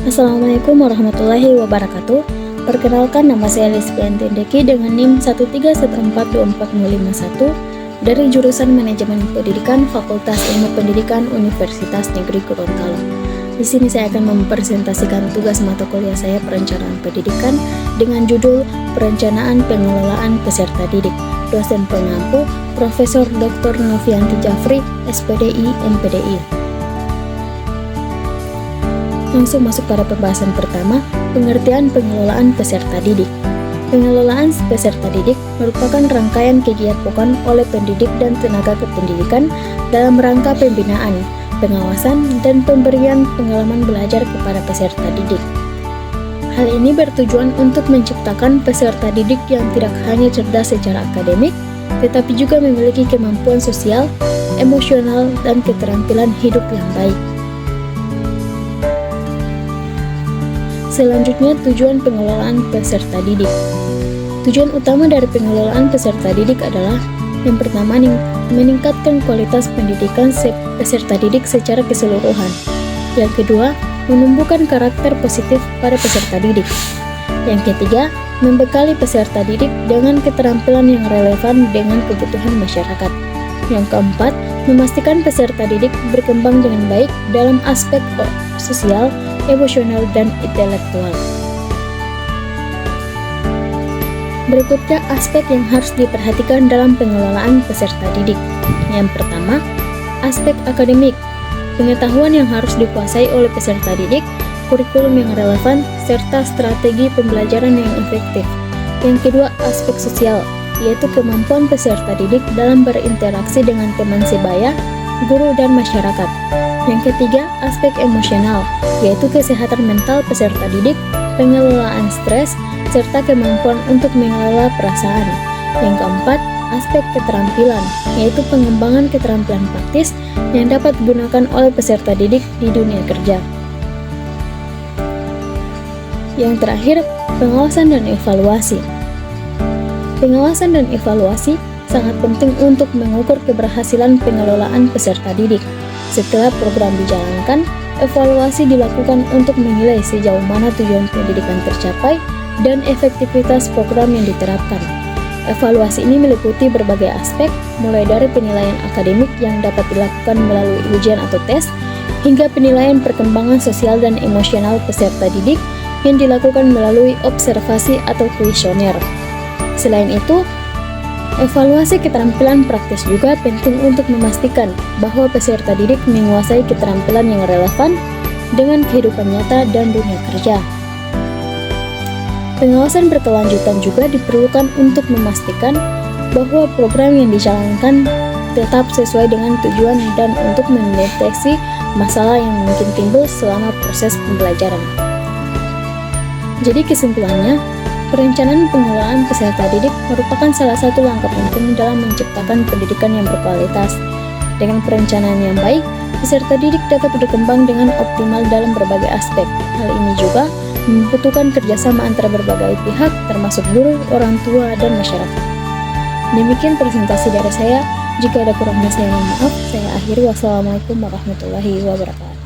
Assalamualaikum warahmatullahi wabarakatuh. Perkenalkan, nama saya Lisvianti Deki dengan NIM 131424551 dari jurusan Manajemen Pendidikan Fakultas Ilmu Pendidikan Universitas Negeri Gorontalo. Di sini saya akan mempresentasikan tugas mata kuliah saya Perencanaan Pendidikan dengan judul Perencanaan Pengelolaan Peserta Didik. Dosen pengampu Profesor Dr. Novianti Jafri, SPDI, MPDI. Langsung masuk pada pembahasan pertama, pengertian pengelolaan peserta didik. Pengelolaan peserta didik merupakan rangkaian kegiatan oleh pendidik dan tenaga kependidikan dalam rangka pembinaan, pengawasan, dan pemberian pengalaman belajar kepada peserta didik. Hal ini bertujuan untuk menciptakan peserta didik yang tidak hanya cerdas secara akademik, tetapi juga memiliki kemampuan sosial, emosional, dan keterampilan hidup yang baik. Selanjutnya, tujuan pengelolaan peserta didik. Tujuan utama dari pengelolaan peserta didik adalah yang pertama, meningkatkan kualitas pendidikan peserta didik secara keseluruhan. Yang kedua, menumbuhkan karakter positif pada peserta didik. Yang ketiga, membekali peserta didik dengan keterampilan yang relevan dengan kebutuhan masyarakat. Yang keempat, memastikan peserta didik berkembang dengan baik dalam aspek sosial, emosional, dan intelektual. Berikutnya, aspek yang harus diperhatikan dalam pengelolaan peserta didik. Yang pertama, aspek akademik. Pengetahuan yang harus dikuasai oleh peserta didik, kurikulum yang relevan, serta strategi pembelajaran yang efektif. Yang kedua, aspek sosial, yaitu kemampuan peserta didik dalam berinteraksi dengan teman sebaya, guru, dan masyarakat. Yang ketiga, aspek emosional, yaitu kesehatan mental peserta didik, pengelolaan stres, serta kemampuan untuk mengelola perasaan. Yang keempat, aspek keterampilan, yaitu pengembangan keterampilan praktis yang dapat digunakan oleh peserta didik di dunia kerja. Yang terakhir, pengawasan dan evaluasi. Pengawasan dan evaluasi sangat penting untuk mengukur keberhasilan pengelolaan peserta didik. Setelah program dijalankan, evaluasi dilakukan untuk menilai sejauh mana tujuan pendidikan tercapai dan efektivitas program yang diterapkan. Evaluasi ini meliputi berbagai aspek, mulai dari penilaian akademik yang dapat dilakukan melalui ujian atau tes, hingga penilaian perkembangan sosial dan emosional peserta didik yang dilakukan melalui observasi atau kuesioner. Selain itu, evaluasi keterampilan praktis juga penting untuk memastikan bahwa peserta didik menguasai keterampilan yang relevan dengan kehidupan nyata dan dunia kerja. Pengawasan berkelanjutan juga diperlukan untuk memastikan bahwa program yang dijalankan tetap sesuai dengan tujuan dan untuk mendeteksi masalah yang mungkin timbul selama proses pembelajaran. Jadi kesimpulannya, perencanaan pengelolaan peserta didik merupakan salah satu langkah penting dalam menciptakan pendidikan yang berkualitas. Dengan perencanaan yang baik, peserta didik dapat berkembang dengan optimal dalam berbagai aspek. Hal ini juga membutuhkan kerjasama antara berbagai pihak, termasuk guru, orang tua, dan masyarakat. Demikian presentasi dari saya. Jika ada kurangnya saya mohon maaf. Saya akhiri. Wassalamualaikum warahmatullahi wabarakatuh.